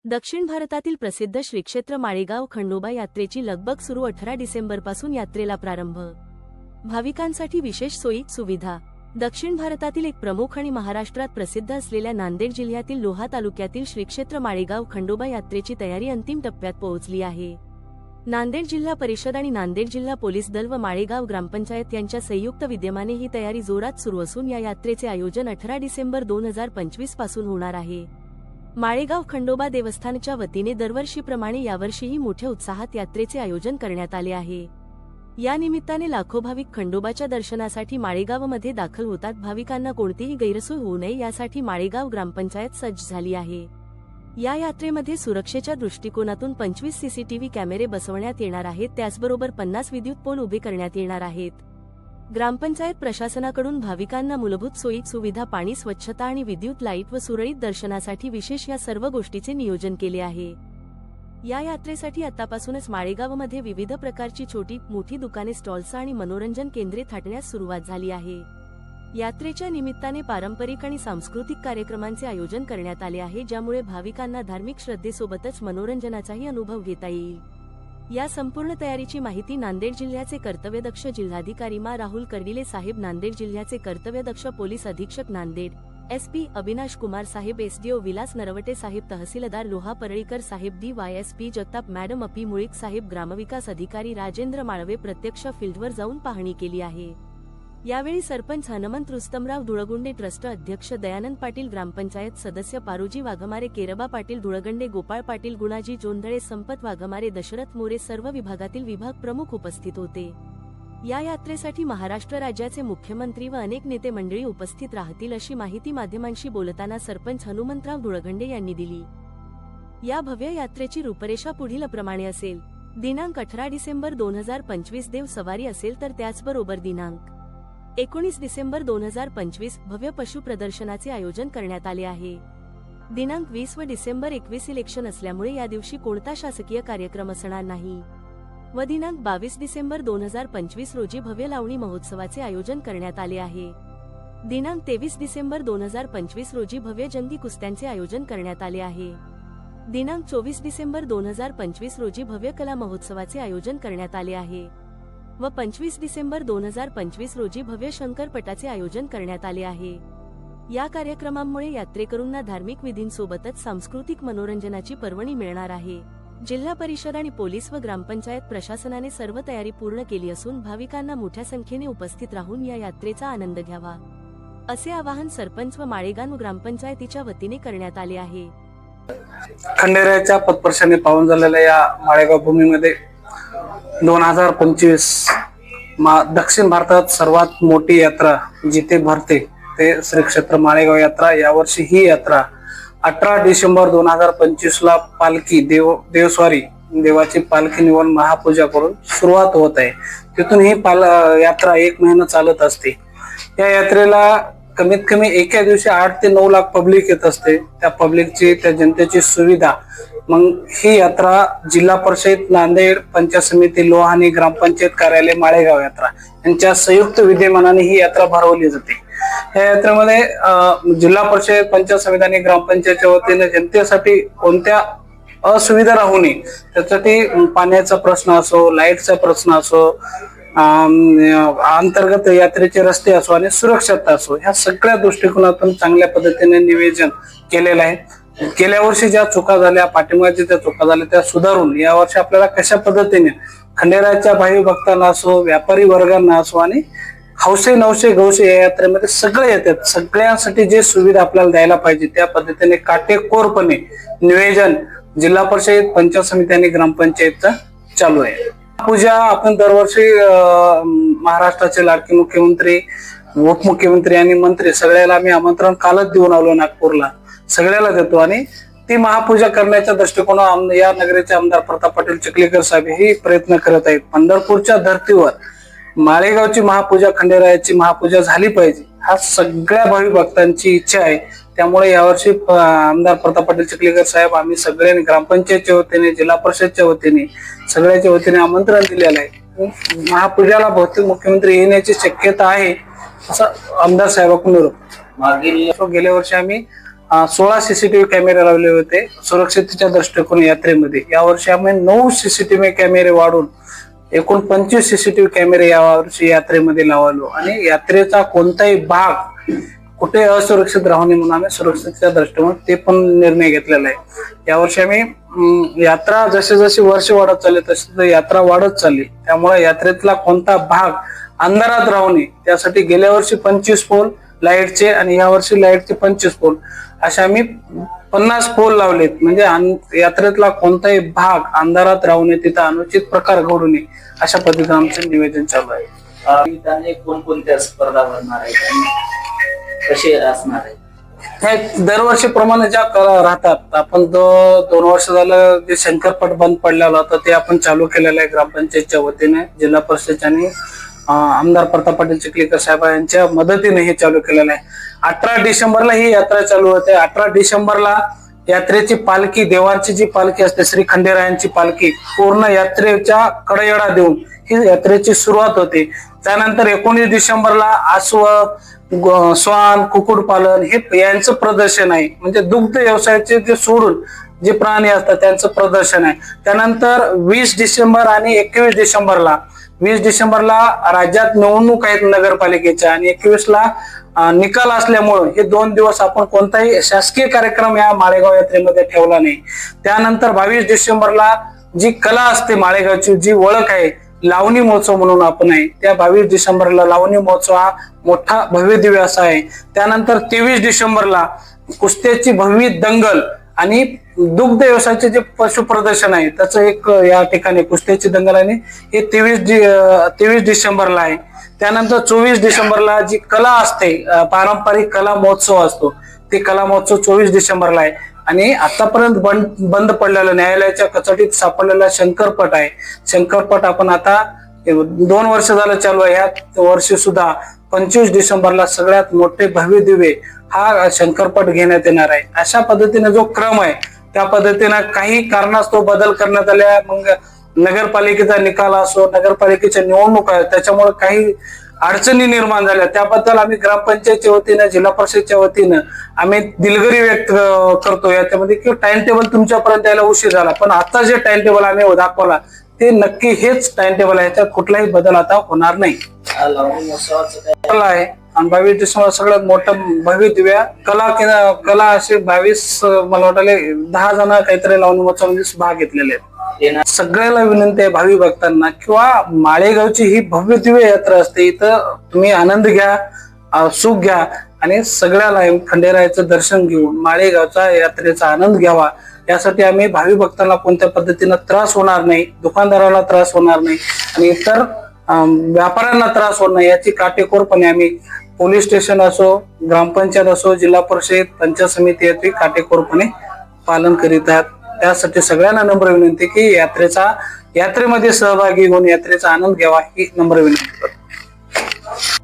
दक्षिण भारतातील प्रसिद्ध श्रीक्षेत्र माळेगाव खंडोबा यात्रेची लगबग सुरू 18 डिसेंबरपासून यात्रेला प्रारंभ। भाविकांसाठी विशेष सोयी सुविधा। दक्षिण भारतातील एक प्रमुख आणि महाराष्ट्रात प्रसिद्ध असलेल्या नांदेड जिल्ह्यातील लोहा तालुक्यातील श्रीक्षेत्र माळेगाव खंडोबा यात्रेची तयारी अंतिम टप्प्यात पोहोचली आहे। नांदेड जिल्हा परिषद आणि नांदेड जिल्हा पोलीस दल व माळेगाव ग्रामपंचायत यांच्या संयुक्त विद्यमाने ही तयारी जोरात सुरू असून या यात्रेचे आयोजन 18 डिसेंबर 2025 पासून होणार आहे। माळेगाव खंडोबा देवस्थानच्या वतीने दरवर्षीप्रमाणे यावर्षीही मोठ्या उत्साहात यात्रेचे आयोजन करण्यात आले आहे। या निमित्ताने लाखो भाविक खंडोबाच्या दर्शनासाठी माळेगावमध्ये दाखल होतात। भाविकांना कोणतीही गैरसोय होऊ नये यासाठी माळेगाव ग्रामपंचायत सज्ज झाली आहे। या यात्रेमध्ये सुरक्षेच्या दृष्टिकोनातून 25 सीसीटीव्ही कॅमेरे बसवण्यात येणार आहेत। त्याचबरोबर 50 विद्युत पोल उभे करण्यात येणार आहेत। ग्रामपंचायत प्रशासनाकडून भाविकांना मूलभूत सोयी सुविधा, पाणी, स्वच्छता आणि विद्युत लाईट व सुरळीत दर्शनासाठी विशेष या सर्व गोष्टीचे नियोजन केले आहे। या यात्रेसाठी आतापासूनच माळेगावमध्ये विविध प्रकारची छोटी मोठी दुकाने, स्टॉल्स आणि मनोरंजन केंद्रे थाटण्यास सुरुवात झाली आहे। यात्रेच्या निमित्ताने पारंपरिक आणि सांस्कृतिक कार्यक्रमांचे आयोजन करण्यात आले आहे, ज्यामुळे भाविकांना धार्मिक श्रद्धेसोबतच मनोरंजनाचाही अनुभव घेता येईल। या संपूर्ण तयारीची माहिती नांदेड जिल्ह्याचे कर्तव्यदक्ष जिल्हाधिकारी मा. राहुल कर्डिले साहेब, नांदेड जिल्ह्याचे कर्तव्यदक्ष पोलीस अधीक्षक नांदेड SP अविनाश कुमार साहेब, SDO विलास नरवटे साहेब, तहसीलदार लोहा परळीकर साहेब, DYSP जगताप मॅडम, अपी मुळीक साहेब, ग्रामविकास अधिकारी राजेंद्र माळवे प्रत्यक्ष फील्डवर जाऊन पाहणी केली आहे। यावेळी सरपंच हनुमंत रुस्तमराव धुळगुंडे, ट्रस्ट अध्यक्ष दयानंद पाटील, ग्रामपंचायत सदस्य पारोजी वाघमारे, केरबा पाटील, धुळगंडे गोपाळ पाटील, गुणाजी जोंधळे, संपत वाघमारे, दशरथ मोरे, सर्व विभागातील विभाग प्रमुख उपस्थित होते। या यात्रेसाठी महाराष्ट्र राज्याचे मुख्यमंत्री व अनेक नेते मंडळी उपस्थित राहतील, अशी माहिती माध्यमांशी बोलताना सरपंच हनुमंतराव धुळगंडे यांनी दिली। या भव्य यात्रेची रूपरेषा पुढील प्रमाणे असेल। दिनांक 18 डिसेंबर 2025 देव सवारी असेल, तर त्याचबरोबर दिनांक 19 डिसेंबर 2025 भव्य पशु प्रदर्शनाचे आयोजन करण्यात आले आहे। दिनांक 20 व डिसेंबर 21 इलेक्शन असल्यामुळे या दिवशी कोणता शासकीय कार्यक्रम असणार नाही व दिनांक 22 डिसेंबर 2025 रोजी भव्य लावणी महोत्सवाचे आयोजन करण्यात आले आहे। दिनांक 23 डिसेंबर 2025 रोजी भव्य जंगी कुस्त्यांचे आयोजन करण्यात आले आहे। दिनांक 24 डिसेंबर 2025 रोजी भव्य कला महोत्सवाचे आयोजन करण्यात आले आहे व 25 डिसेंबर 2025 रोजी भव्य शंकरपटाचे आयोजन करण्यात आले आहे। या कार्यक्रमांमुळे यात्रेकरूंना धार्मिक विधींसोबतच सांस्कृतिक मनोरंजनाची पर्वणी मिळणार आहे। जिल्हा परिषद आणि पोलीस व ग्रामपंचायत प्रशासनाने सर्व तयारी पूर्ण केली असून भाविकांना मोठ्या संख्येने उपस्थित राहून या यात्रेचा आनंद घ्यावा, असे आवाहन सरपंच व माळेगाव ग्रामपंचायतीच्या वतीने करण्यात आले आहे। खंडेरायाच्या पदस्पर्शाने पावन झालेल्या या माळेगाव भूमीमध्ये 2025 दक्षिण भारतात सर्वात मोठी यात्रा जिथे भरते ते श्रीक्षेत्र माळेगाव यात्रा। यावर्षी ही यात्रा 18 डिसेंबर 2025 ला पालखी देवस्वारी देवाची पालखी निवडून महापूजा करून सुरुवात होत आहे। तिथून ही यात्रा 1 महिना चालत असते। या यात्रेला कमीत कमी एका दिवशी 8 ते 9 लाख पब्लिक येत असते। त्या पब्लिकची, त्या जनतेची सुविधा, मग ही यात्रा जिल्हा परिषद नांदेड, पंचायत समिती लोहा आणि ग्रामपंचायत कार्यालय माळेगाव यात्रा यांच्या संयुक्त विद्यमानाने ही यात्रा भरवली जाते। या यात्रेमध्ये जिल्हा परिषद, पंचायत समिती आणि ग्रामपंचायतच्या वतीने जनतेसाठी कोणत्या असुविधा राहू नये त्यासाठी पाण्याचा प्रश्न असो, लाईटचा प्रश्न असो, अंतर्गत यात्रेचे रस्ते असो आणि सुरक्षता असो, ह्या सगळ्या दृष्टिकोनातून चांगल्या पद्धतीने नियोजन केलेलं आहे। गेल्या वर्षी ज्या चुका झाल्या, पाठीमागच्या ज्या चुका झाल्या त्या सुधारून यावर्षी आपल्याला कशा पद्धतीने खंडेरायाच्या भावी भक्तांना असो, व्यापारी वर्गांना असो आणि हौसे नवसे गौसे या यात्रेमध्ये सगळे येतात, सगळ्यांसाठी जे सुविधा आपल्याला द्यायला पाहिजे त्या पद्धतीने काटेकोरपणे नियोजन जिल्हा परिषद, पंचायत समिती आणि ग्रामपंचायतचा चालू आहे। पूजा आपण दरवर्षी महाराष्ट्राचे लाडके मुख्यमंत्री, उपमुख्यमंत्री आणि मंत्री सगळ्याला आम्ही आमंत्रण कालच देऊन आलो, नागपूरला सगळ्याला देतो आणि ती महापूजा करण्याच्या दृष्टिकोनातून या नगरीचे आमदार प्रताप पाटील चिखलीकर साहेब हे प्रयत्न करत आहेत। पंढरपूरच्या धर्तीवर माळेगावची महापूजा, खंडेरायाची महापूजा झाली पाहिजे, हा सगळ्या भावी भक्तांची इच्छा आहे। त्यामुळे यावर्षी आमदार प्रताप पाटील चिखलीकर साहेब, आम्ही सगळ्यांनी ग्रामपंचायतच्या वतीने, जिल्हा परिषदच्या वतीने, सगळ्याच्या वतीने आमंत्रण दिलेलं आहे। महापूजाला बहुतेक मुख्यमंत्री येण्याची शक्यता आहे असं आमदार साहेबांकडून गेल्या वर्षी आम्ही 16 सीसीटीव्ही कॅमेरे लावले होते सुरक्षिततेच्या दृष्टिकोन यात्रेमध्ये. यावर्षी आम्ही 9 सीसीटीव्ही कॅमेरे वाढून एकूण 25 सीसीटीव्ही कॅमेरे यावर्षी यात्रेमध्ये लावलो आणि यात्रेचा कोणताही भाग कुठे असुरक्षित राहू नये म्हणून आम्ही सुरक्षिततेच्या दृष्टीने ते पण निर्णय घेतलेला आहे. यावर्षी आम्ही यात्रा जसे जसे वर्ष वाढत चालले तसे यात्रा वाढत चालली, त्यामुळे यात्रेतला कोणता भाग अंधारात राहू नये त्यासाठी गेल्या वर्षी 25 पोल लाईटचे आणि यावर्षी लाईटचे 25 पोल असे आम्ही 50 पोल लावलेत. म्हणजे यात्रेतला कोणताही भाग अंधारात राहू नये, तिथं अनुचित प्रकार घडू नये अशा पद्धतीने आमचं निवेदन चालू आहे. कोणकोणत्या स्पर्धा भरणार आहेत आणि कसे असणार आहेत? दरवर्षीप्रमाणे ज्या राहतात, आपण 2 वर्ष झालं जे शंकरपट बंद पडलेला होता ते आपण चालू केलेलं आहे ग्रामपंचायतच्या वतीने, जिल्हा परिषद आणि आमदार प्रताप पाटील चिखलीकर साहेब यांच्या मदतीने हे चालू केलेलं आहे. 18 डिसेंबरला ही यात्रा चालू होते. 18 डिसेंबरला यात्रेची पालखी, देवांची जी पालखी असते श्री खंडेरायांची पालखी पूर्ण यात्रेच्या कडेयडा देऊन ही यात्रेची सुरुवात होते. त्यानंतर 19 डिसेंबरला आश्व, श्वान, कुक्कुटपालन हे यांचं प्रदर्शन आहे. म्हणजे दुग्ध व्यवसायाचे जे सोडून जे प्राणी असतात त्यांचं प्रदर्शन आहे. त्यानंतर 20 डिसेंबर आणि 21 डिसेंबरला 20 डिसेंबरला राज्यात निवडणूक आहेत नगरपालिकेच्या आणि 21ला निकाल असल्यामुळे हे 2 दिवस आपण कोणताही शासकीय कार्यक्रम या माळेगाव यात्रेमध्ये ठेवला नाही. त्यानंतर 22 डिसेंबरला जी कला असते माळेगावची, जी ओळख आहे लावणी महोत्सव म्हणून आपण आहे, त्या 22 डिसेंबरला लावणी महोत्सव हा मोठा भव्य दिव्य असा आहे. त्यानंतर 23 डिसेंबरला कुस्त्याची भव्य दंगल आणि दुग्ध व्यवसायाचे जे पशु प्रदर्शन आहे त्याचं एक या ठिकाणी कुस्त्याची दंगल आणि हे 23 डिसेंबरला आहे. त्यानंतर 24 डिसेंबरला जी कला असते, पारंपरिक कला महोत्सव असतो, ते कला महोत्सव 24 डिसेंबरला आहे. आणि आतापर्यंत बंद पडलेला न्यायालयाच्या कचोटीत सापडलेला शंकरपट आहे. शंकरपट आपण आता 2 वर्ष झालं चालू आहे. ह्या वर्षी सुद्धा 25 डिसेंबरला सगळ्यात मोठे भव्य दिव्य हा शंकरपट घेण्यात येणार आहे. अशा पद्धतीने जो क्रम आहे त्या पद्धतीने काही कारणास्तव बदल करण्यात आल्या. मग नगरपालिकेचा निकाल असो, नगरपालिकेच्या निवडणुका त्याच्यामुळे काही अडचणी निर्माण झाल्या, त्याबद्दल आम्ही ग्रामपंचायतच्या वतीनं, जिल्हा परिषदच्या वतीनं आम्ही दिलगिरी व्यक्त करतो याच्यामध्ये की टाइम टेबल तुमच्यापर्यंत यायला उशीर झाला, पण आता जे टाइम टेबल आम्ही दाखवला ते नक्की हेच टाइम टेबल आहे, त्यात कुठलाही बदल आता होणार नाही. कला आहे आणि 22 डिसेंबर सगळ्यात मोठं भव्य दिव्या कला असे 22 मला वाटले 10 जण काहीतरी लावणी महोत्सवामध्ये भाग घेतलेले आहेत. सगळ्याला विनंती आहे भावी भक्तांना किंवा माळेगावची ही भव्य दिव्य यात्रा असते, इथं तुम्ही आनंद घ्या, सुख घ्या आणि सगळ्याला खंडेरायाचं दर्शन घेऊन माळेगावचा यात्रेचा आनंद घ्यावा. यासाठी आम्ही भावी भक्तांना कोणत्या पद्धतीनं त्रास होणार नाही, दुकानदाराला त्रास होणार नाही आणि इतर व्यापाऱ्यांना त्रास होणार नाही याची काटेकोरपणे आम्ही पोलीस स्टेशन असो, ग्रामपंचायत असो, जिल्हा परिषद, पंचायत समिती याची काटेकोरपणे पालन करीत आहात. त्यासाठी सगळ्यांना नम्र विनंती की यात्रेमध्ये सहभागी होऊन यात्रेचा आनंद घ्यावा ही नम्र विनंती करतो.